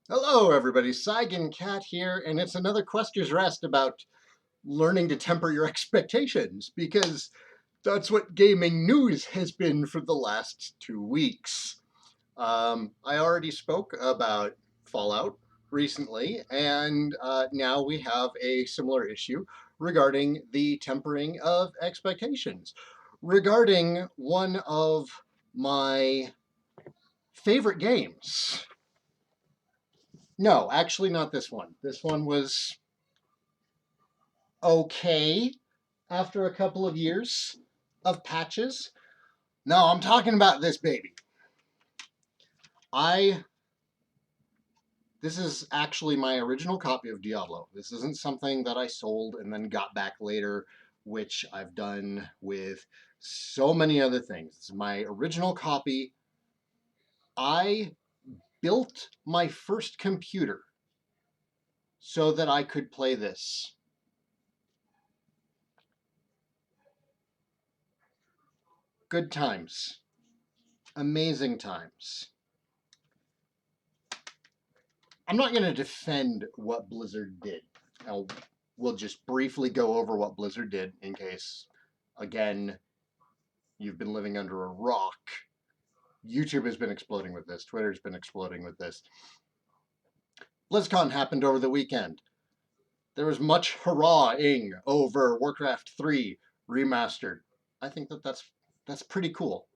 Hello, everybody. Saigan Cat here, and it's another Quester's Rest about learning to temper your expectations, because that's what gaming news has been for the last 2 weeks. I already spoke about Fallout recently, and now we have a similar issue regarding the tempering of expectations. Regarding one of my favorite games. No, actually, not this one. This one was okay after a couple of years of patches. No, I'm talking about this baby. I This is actually my original copy of Diablo. This isn't something that I sold and then got back later, which I've done with so many other things. It's my original copy. I built my first computer so that I could play this. Good times. Amazing times. I'm not going to defend what Blizzard did. We'll just briefly go over what Blizzard did in case, again, you've been living under a rock. YouTube has been exploding with this. Twitter's been exploding with this. BlizzCon happened over the weekend. There was much hurrahing over Warcraft 3 Remastered. I think that's pretty cool.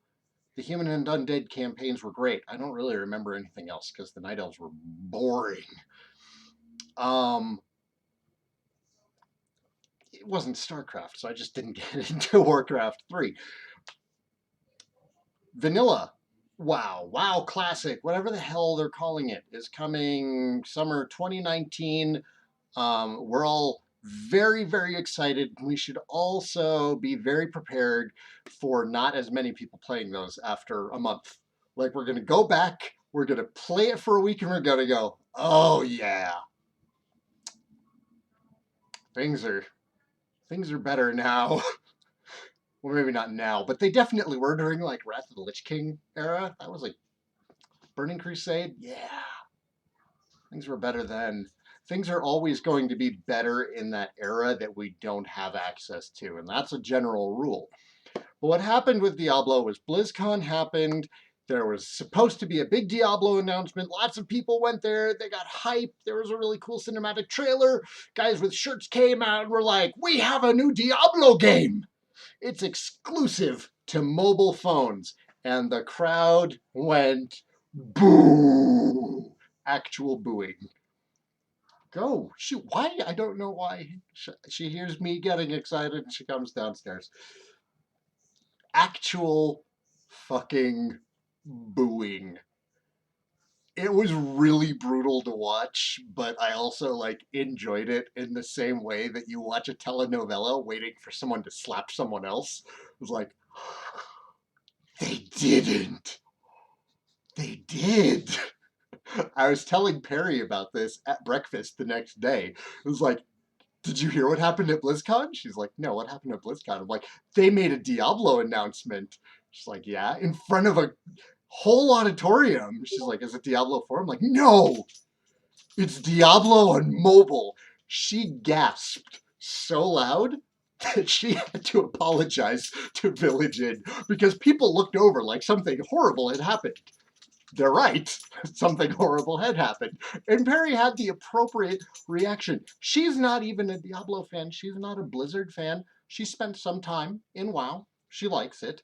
The Human and Undead campaigns were great. I don't really remember anything else because the Night Elves were boring. It wasn't StarCraft, so I just didn't get into Warcraft 3. Vanilla, WoW Classic, whatever the hell they're calling it, is coming summer 2019. We're all very, very excited. We should also be very prepared for not as many people playing those after a month. Like, we're going to go back, we're going to play it for a week, and we're going to go, oh yeah, things are better now. Well, maybe not now, but they definitely were during like Wrath of the Lich King era. That was like Burning Crusade. Yeah, things were better then. Things are always going to be better in that era that we don't have access to, and that's a general rule. But what happened with Diablo was BlizzCon happened. There was supposed to be a big Diablo announcement. Lots of people went there. They got hyped. There was a really cool cinematic trailer. Guys with shirts came out and were like, we have a new Diablo game. It's exclusive to mobile phones. And the crowd went boo. Actual booing. Go. Shoot. Why? I don't know why. She hears me getting excited and she comes downstairs. Actual fucking booing. It was really brutal to watch, but I also like enjoyed it in the same way that you watch a telenovela waiting for someone to slap someone else. It was like, they didn't. They did. I was telling Perry about this at breakfast the next day. It was like, did you hear what happened at BlizzCon? She's like, no, what happened at BlizzCon? I'm like, they made a Diablo announcement. She's like, yeah, in front of a whole auditorium. She's like, is it Diablo 4? I'm like, no, it's Diablo on mobile. She gasped so loud that she had to apologize to Village Inn because people looked over like something horrible had happened. They're right. Something horrible had happened. And Perry had the appropriate reaction. She's not even a Diablo fan. She's not a Blizzard fan. She spent some time in WoW. She likes it.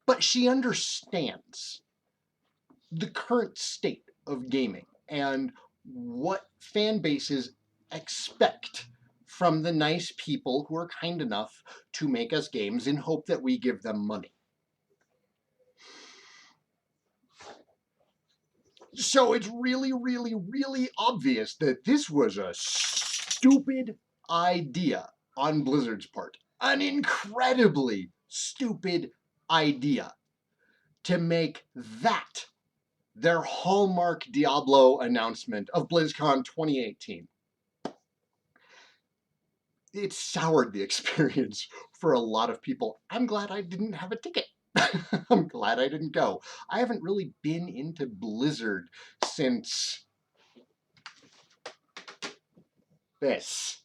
But she understands the current state of gaming and what fan bases expect from the nice people who are kind enough to make us games in hope that we give them money. So it's really, really, really obvious that this was a stupid idea on Blizzard's part. An incredibly stupid idea to make that their hallmark Diablo announcement of BlizzCon 2018. It soured the experience for a lot of people. I'm glad I didn't have a ticket. I'm glad I didn't go. I haven't really been into Blizzard since this.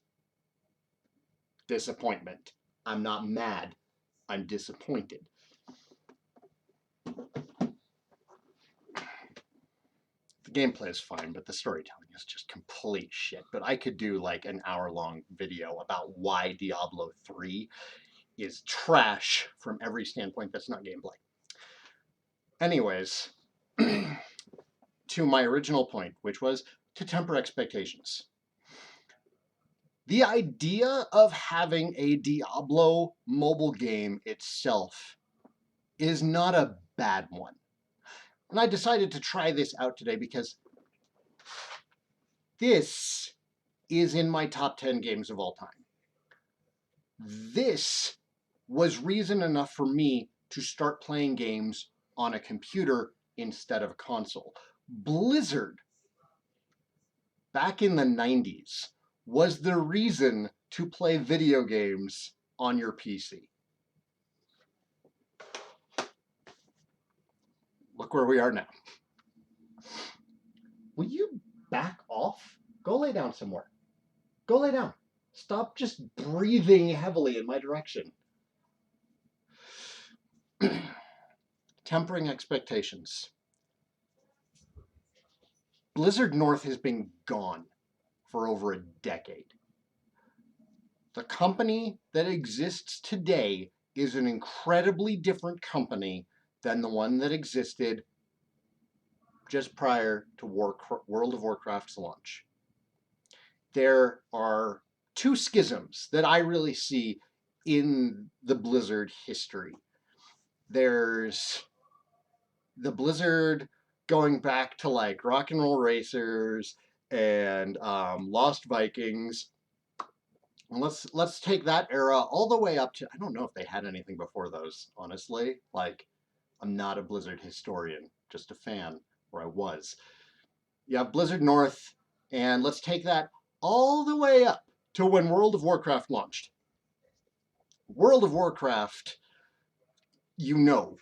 Disappointment. I'm not mad. I'm disappointed. The gameplay is fine, but the storytelling is just complete shit. But I could do like an hour-long video about why Diablo 3 is trash from every standpoint that's not gameplay. Anyways, to my original point, which was to temper expectations. The idea of having a Diablo mobile game itself is not a bad one. And I decided to try this out today because this is in my top 10 games of all time. This was reason enough for me to start playing games on a computer instead of a console. Blizzard, back in the 90s, was the reason to play video games on your PC. Look where we are now. Will you back off? Go lay down somewhere. Go lay down. Stop just breathing heavily in my direction. Tempering expectations. Blizzard North has been gone for over a decade. The company that exists today is an incredibly different company than the one that existed just prior to World of Warcraft's launch. There are two schisms that I really see in the Blizzard history. There's the Blizzard going back to like Rock and Roll Racers and Lost Vikings. And let's take that era all the way up to, I don't know if they had anything before those, honestly. Like, I'm not a Blizzard historian, just a fan, or I was. You have Blizzard North, and let's take that all the way up to when World of Warcraft launched. World of Warcraft, you know,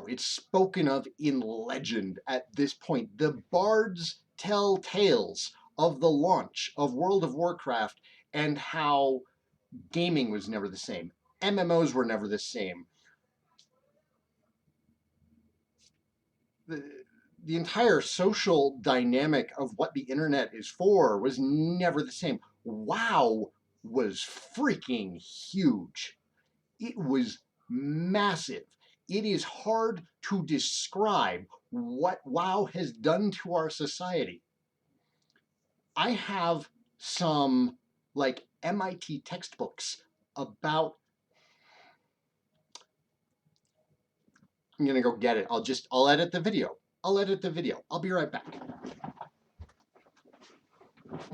it's spoken of in legend at this point. The bards tell tales of the launch of World of Warcraft and how gaming was never the same. MMOs were never the same. The entire social dynamic of what the internet is for was never the same. WoW was freaking huge. It was massive. It is hard to describe what WoW has done to our society. I have some like MIT textbooks about, I'm gonna go get it. I'll edit the video. I'll be right back.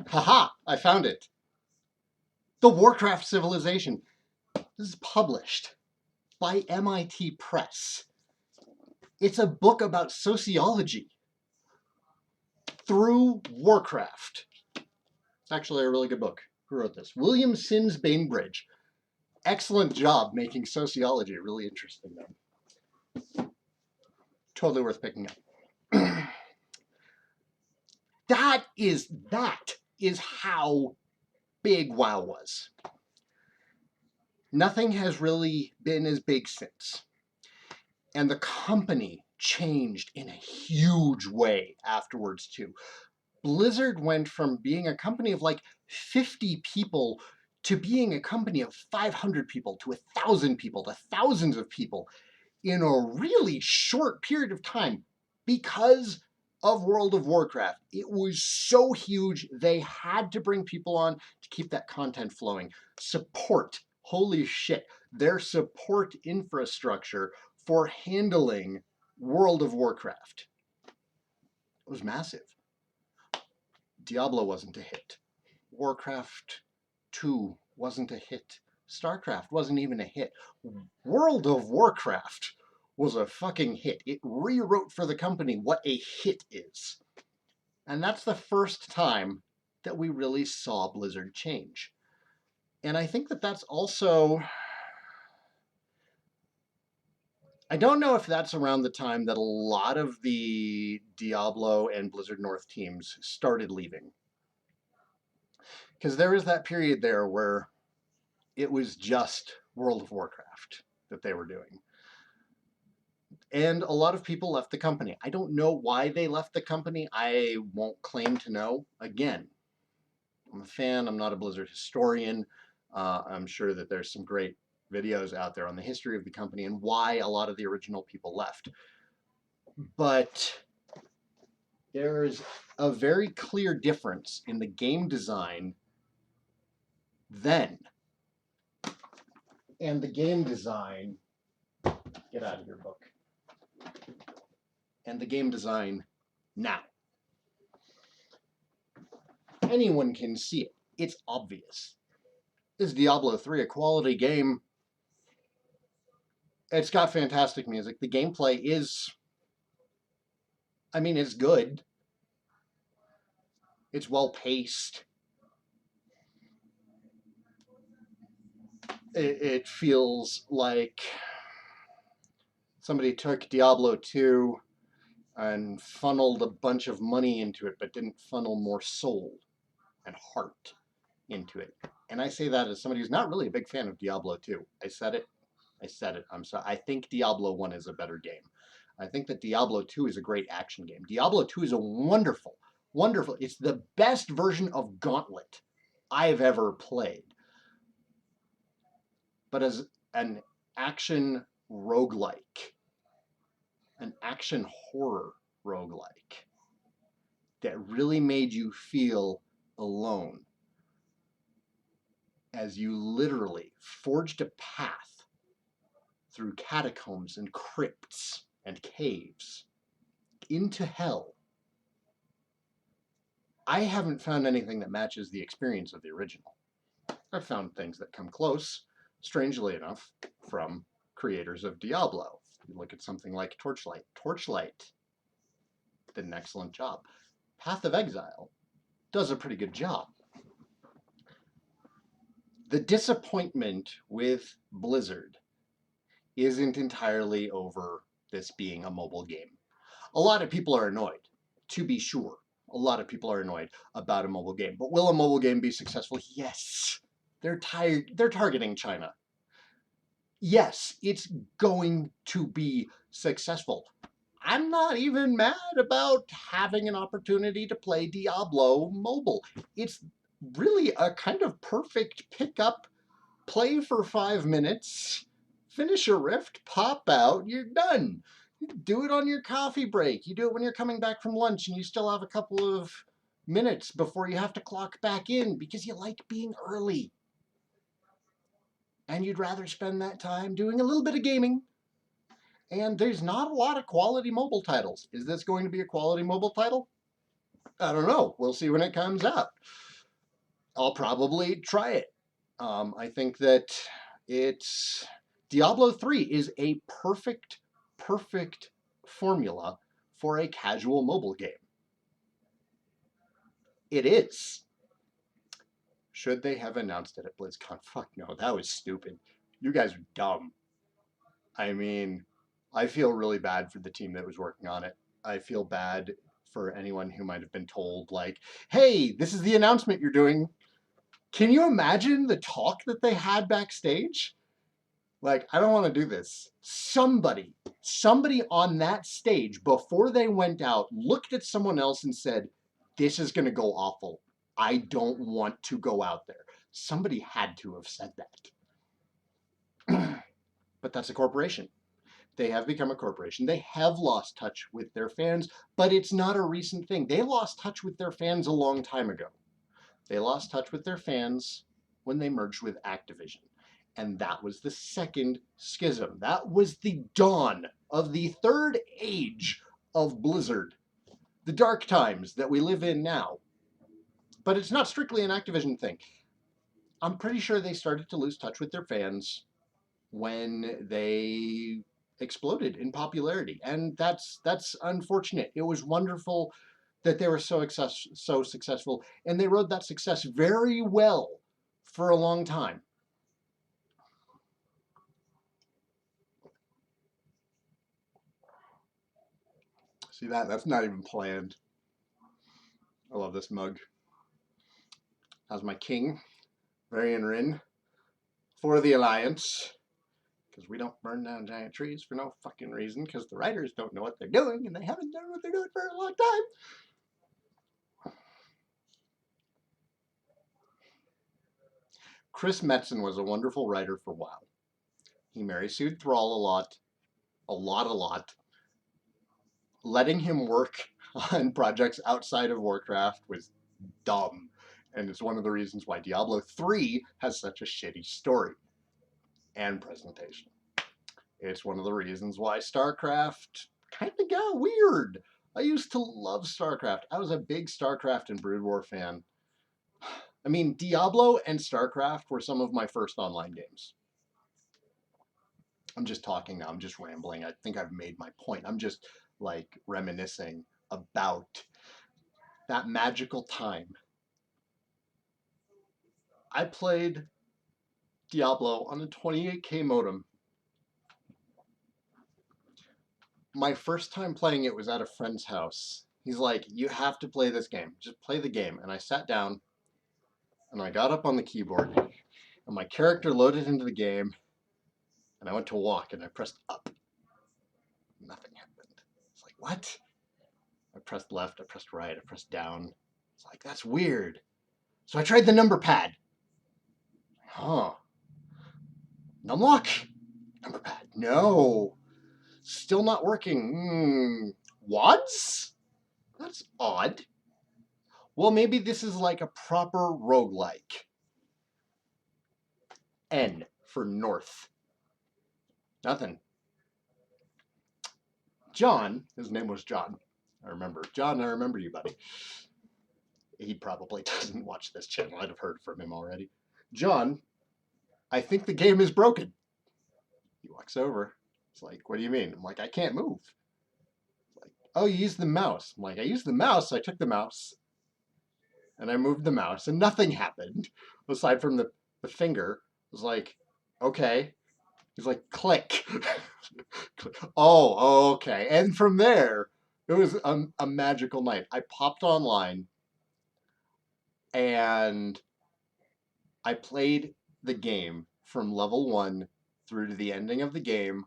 Haha, I found it. The Warcraft Civilization. This is published by MIT Press. It's a book about sociology through Warcraft. It's actually a really good book. Who wrote this? William Sims Bainbridge. Excellent job making sociology really interesting, though. Totally worth picking up. That is how big WoW was. Nothing has really been as big since. And the company changed in a huge way afterwards, too. Blizzard went from being a company of like 50 people to being a company of 500 people to 1,000 people to thousands of people in a really short period of time because of World of Warcraft. It was so huge, they had to bring people on to keep that content flowing. Support, holy shit, their support infrastructure for handling World of Warcraft. It was massive. Diablo wasn't a hit. Warcraft 2 wasn't a hit. StarCraft wasn't even a hit. World of Warcraft was a fucking hit. It rewrote for the company what a hit is. And that's the first time that we really saw Blizzard change. And I think that that's also, I don't know if that's around the time that a lot of the Diablo and Blizzard North teams started leaving. Because there was that period there where it was just World of Warcraft that they were doing. And a lot of people left the company. I don't know why they left the company. I won't claim to know. Again, I'm a fan. I'm not a Blizzard historian. I'm sure that there's some great videos out there on the history of the company and why a lot of the original people left. But there's a very clear difference in the game design then and the game design, get out of your book, and the game design now. Anyone can see it. It's obvious. Is Diablo 3 a quality game? It's got fantastic music. The gameplay is, I mean, it's good. It's well paced. It feels like somebody took Diablo 2 and funneled a bunch of money into it, but didn't funnel more soul and heart into it. And I say that as somebody who's not really a big fan of Diablo 2. I said it. I'm sorry. I think Diablo 1 is a better game. I think that Diablo 2 is a great action game. Diablo 2 is a wonderful, it's the best version of Gauntlet I've ever played. But as an action roguelike, an action horror roguelike that really made you feel alone as you literally forged a path through catacombs and crypts and caves into hell. I haven't found anything that matches the experience of the original. I've found things that come close, strangely enough, from creators of Diablo. You look at something like Torchlight. Torchlight did an excellent job. Path of Exile does a pretty good job. The disappointment with Blizzard isn't entirely over this being a mobile game. A lot of people are annoyed, to be sure. A lot of people are annoyed about a mobile game. But will a mobile game be successful? Yes. They're targeting China. Yes, it's going to be successful. I'm not even mad about having an opportunity to play Diablo mobile. It's really a kind of perfect pickup, play for 5 minutes, finish a rift, pop out, you're done. You do it on your coffee break. You do it when you're coming back from lunch and you still have a couple of minutes before you have to clock back in because you like being early. And you'd rather spend that time doing a little bit of gaming. And there's not a lot of quality mobile titles. Is this going to be a quality mobile title? I don't know. We'll see when it comes out. I'll probably try it. I think that Diablo 3 is a perfect formula for a casual mobile game. It is. Should they have announced it at BlizzCon? Fuck no, that was stupid. You guys are dumb. I mean, I feel really bad for the team that was working on it. I feel bad for anyone who might have been told, like, hey, this is the announcement you're doing. Can you imagine the talk that they had backstage? Like, I don't want to do this. Somebody on that stage before they went out looked at someone else and said, this is going to go awful. I don't want to go out there. Somebody had to have said that. But that's a corporation. They have become a corporation. They have lost touch with their fans, but it's not a recent thing. They lost touch with their fans a long time ago. They lost touch with their fans when they merged with Activision. And that was the second schism. That was the dawn of the third age of Blizzard. The dark times that we live in now. But it's not strictly an Activision thing. I'm pretty sure they started to lose touch with their fans when they exploded in popularity. And that's unfortunate. It was wonderful that they were so successful, and they rode that success very well for a long time. See that? That's not even planned. I love this mug. How's my king? Varian Rin. For the Alliance. Because we don't burn down giant trees for no fucking reason. Because the writers don't know what they're doing. And they haven't done what they're doing for a long time. Chris Metzen was a wonderful writer for WoW. He Mary Sued Thrall a lot. Letting him work on projects outside of Warcraft was dumb. And it's one of the reasons why Diablo 3 has such a shitty story and presentation. It's one of the reasons why StarCraft kind of got weird. I used to love StarCraft. I was a big StarCraft and Brood War fan. I mean, Diablo and StarCraft were some of my first online games. I'm just talking now. I'm just rambling. I think I've made my point. I'm just like reminiscing about that magical time. I played Diablo on a 28K modem. My first time playing it was at a friend's house. He's like, you have to play this game. Just play the game. And I sat down and I got up on the keyboard and my character loaded into the game and I went to walk and I pressed up. Nothing happened. It's like, what? I pressed left, I pressed right, I pressed down. It's like, that's weird. So I tried the number pad. Huh. Numlock? Number pad. No. Still not working. Wads? That's odd. Well, maybe this is like a proper roguelike. N for north. Nothing. John, his name was John. I remember. John, I remember you, buddy. He probably doesn't watch this channel. I'd have heard from him already. John, I think the game is broken. He walks over. It's like, what do you mean? I'm like, I can't move. It's like, oh, you used the mouse. I'm like, I used the mouse. So I took the mouse and I moved the mouse and nothing happened aside from the finger. It was like, okay. He's like, click. Oh, okay. And from there, it was a magical night. I popped online and I played the game from level 1 through to the ending of the game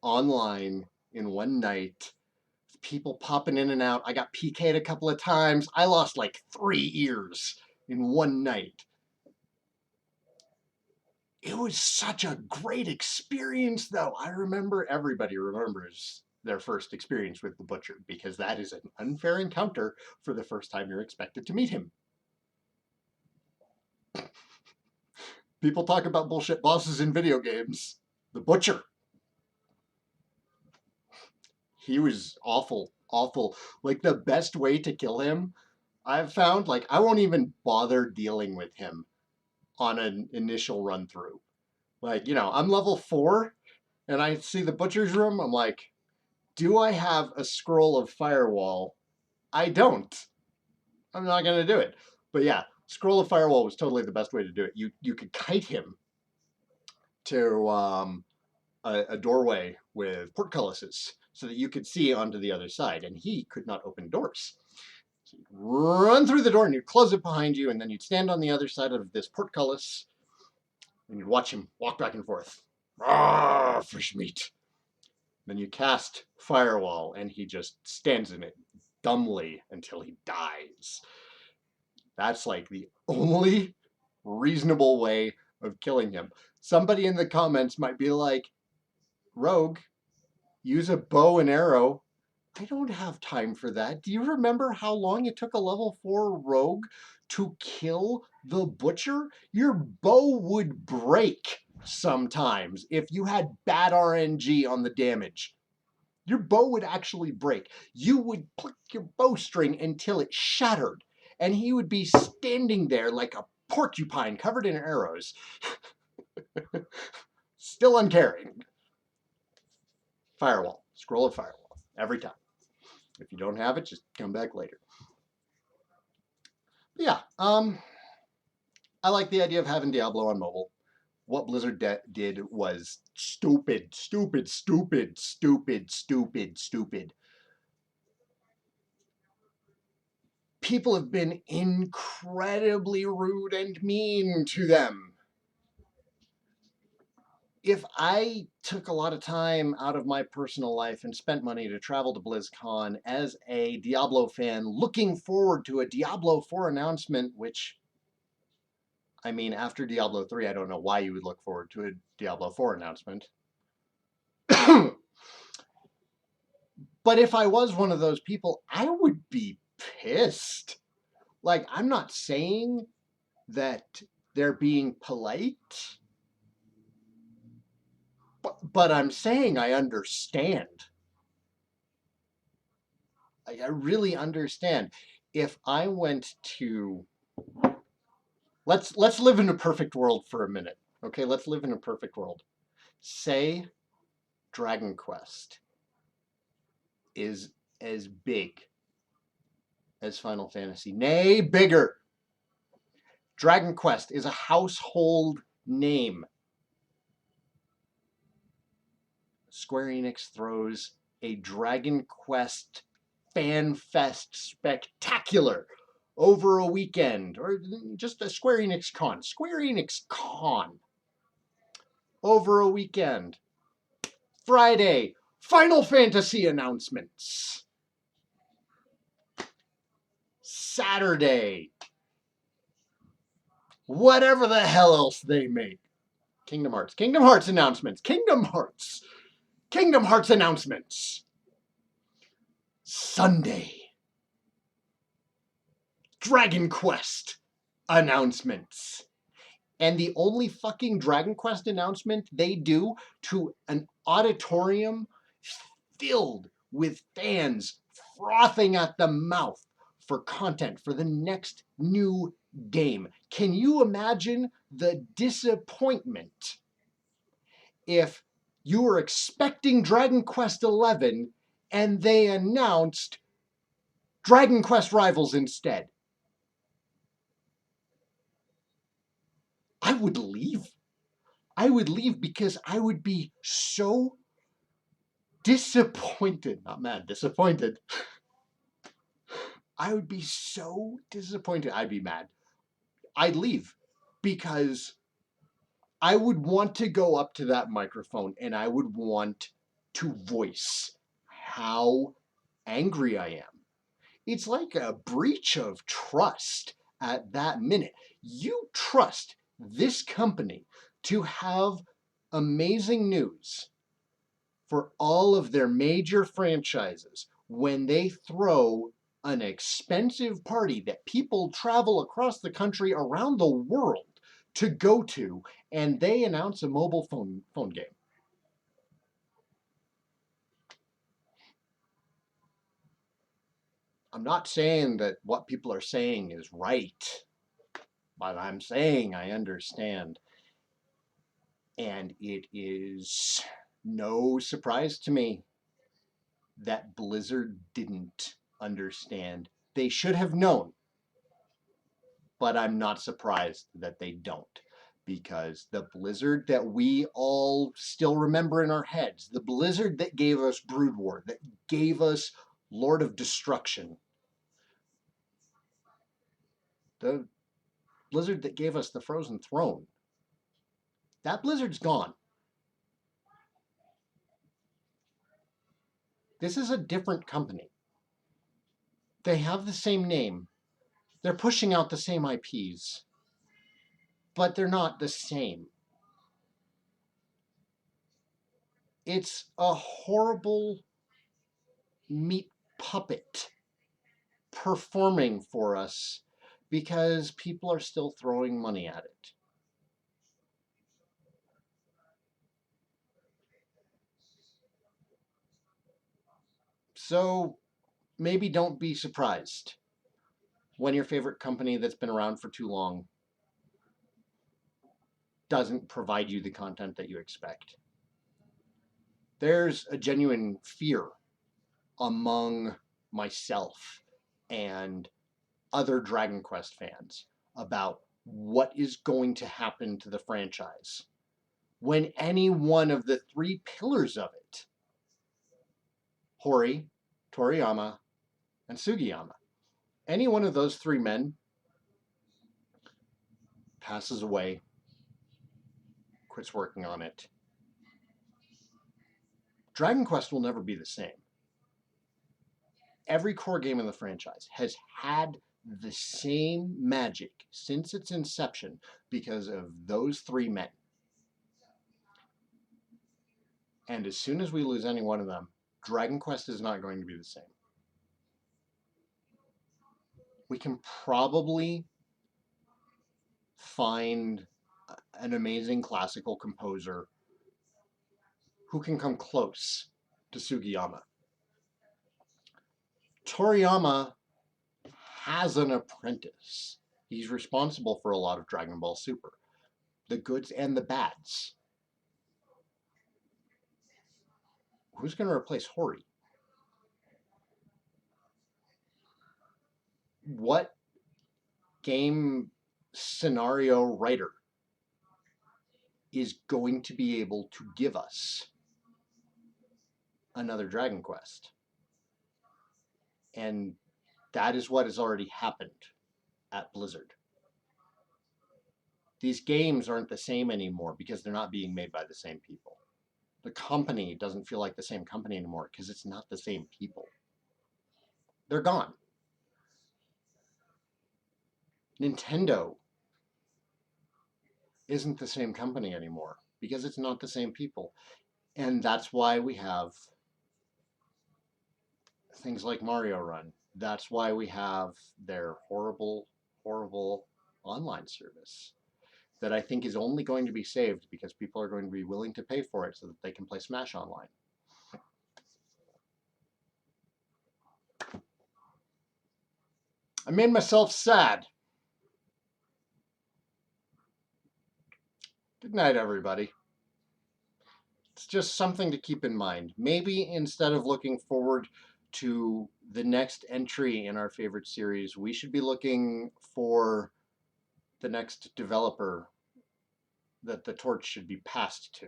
online in one night. People popping in and out. I got PK'd a couple of times. I lost like 3 ears in one night. It was such a great experience, though. I remember everybody remembers their first experience with the Butcher because that is an unfair encounter for the first time you're expected to meet him. People talk about bullshit bosses in video games. The Butcher. He was awful, awful. Like, the best way to kill him, I've found, like, I won't even bother dealing with him on an initial run through. Like, you know, I'm level 4 and I see the Butcher's room. I'm like, do I have a scroll of firewall? I don't. I'm not going to do it. But yeah, scroll of firewall was totally the best way to do it. You could kite him to a doorway with portcullises so that you could see onto the other side, and he could not open doors. So you'd run through the door and you'd close it behind you, and then you'd stand on the other side of this portcullis and you'd watch him walk back and forth. Ah, fish meat. Then you cast Firewall, and he just stands in it dumbly until he dies. That's like the only reasonable way of killing him. Somebody in the comments might be like, Rogue, use a bow and arrow. I don't have time for that. Do you remember how long it took a level 4 rogue to kill the Butcher? Your bow would break sometimes if you had bad RNG on the damage. Your bow would actually break. You would pluck your bowstring until it shattered, and he would be standing there like a porcupine covered in arrows, still uncaring. Firewall. Scroll of Firewall. Every time. If you don't have it, just come back later. But yeah, I like the idea of having Diablo on mobile. What Blizzard did was stupid. people have been incredibly rude and mean to them. If I took a lot of time out of my personal life and spent money to travel to BlizzCon as a Diablo fan, looking forward to a Diablo 4 announcement, which, I mean, after Diablo 3, I don't know why you would look forward to a Diablo 4 announcement. But if I was one of those people, I would be pissed. Like, I'm not saying that they're being polite, but I'm saying I understand. I really understand. If I went to, let's live in a perfect world for a minute. Okay, let's live in a perfect world. Say Dragon Quest is as big as Final Fantasy, nay, bigger. Dragon Quest is a household name. Square Enix throws a Dragon Quest Fan Fest spectacular over a weekend, or just a Square Enix Con. Square Enix Con over a weekend. Friday, Final Fantasy announcements. Saturday, whatever the hell else they make. Kingdom Hearts announcements. Kingdom Hearts announcements. Sunday, Dragon Quest announcements. And the only fucking Dragon Quest announcement they do to an auditorium filled with fans frothing at the mouth for content for the next new game. Can you imagine the disappointment if you were expecting Dragon Quest XI and they announced Dragon Quest Rivals instead? I would leave. I would leave because I would be so disappointed. Not mad, disappointed. I would be so disappointed. I'd be mad. I'd leave because I would want to go up to that microphone and I would want to voice how angry I am. It's like a breach of trust at that minute. You trust this company to have amazing news for all of their major franchises when they throw an expensive party that people travel across the country, around the world to go to, and they announce a mobile phone game. I'm not saying that what people are saying is right, but I'm saying I understand. And it is no surprise to me that Blizzard didn't understand. They should have known, but I'm not surprised that they don't. Because the Blizzard that we all still remember in our heads, the Blizzard that gave us Brood War, that gave us Lord of Destruction, the Blizzard that gave us the Frozen Throne, that Blizzard's gone. This is a different company. They have the same name. They're pushing out the same IPs, but they're not the same. It's a horrible meat puppet performing for us because people are still throwing money at it. So maybe don't be surprised when your favorite company that's been around for too long doesn't provide you the content that you expect. There's a genuine fear among myself and other Dragon Quest fans about what is going to happen to the franchise when any one of the three pillars of it, Hori, Toriyama, and Sugiyama, Any one of those three men passes away, quits working on it, Dragon Quest will never be the same. Every core game in the franchise has had the same magic since its inception because of those three men. And as soon as we lose any one of them, Dragon Quest is not going to be the same. We can probably find an amazing classical composer who can come close to Sugiyama. Toriyama has an apprentice. He's responsible for a lot of Dragon Ball Super, the goods and the bads. Who's going to replace Hori? What game scenario writer is going to be able to give us another Dragon Quest? And that is what has already happened at Blizzard. These games aren't the same anymore because they're not being made by the same people. The company doesn't feel like the same company anymore because it's not the same people. They're gone. Nintendo isn't the same company anymore because it's not the same people. And that's why we have things like Mario Run. That's why we have their horrible, horrible online service that I think is only going to be saved because people are going to be willing to pay for it so that they can play Smash online. I made myself sad. Good night, everybody. It's just something to keep in mind. Maybe instead of looking forward to the next entry in our favorite series, we should be looking for the next developer that the torch should be passed to.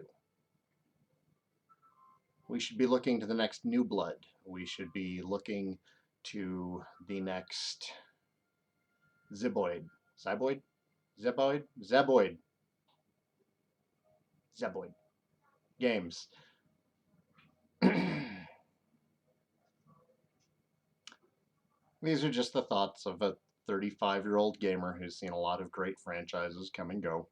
We should be looking to the next New Blood. We should be looking to the next Zeboid. Zeboid? Zeboid? Zeboid. Zeboid. Games. These are just the thoughts of a 35-year-old gamer who's seen a lot of great franchises come and go.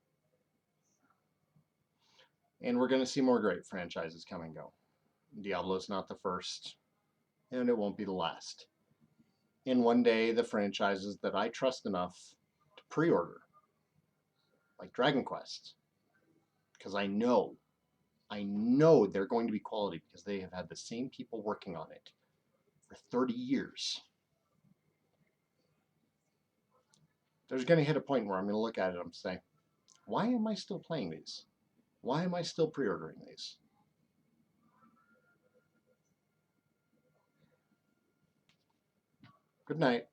And we're going to see more great franchises come and go. Diablo's not the first, and it won't be the last. And one day, the franchises that I trust enough to pre-order, like Dragon Quest, because I know they're going to be quality because they have had the same people working on it for 30 years. There's going to hit a point where I'm going to look at it and say, why am I still playing these? Why am I still pre-ordering these? Good night.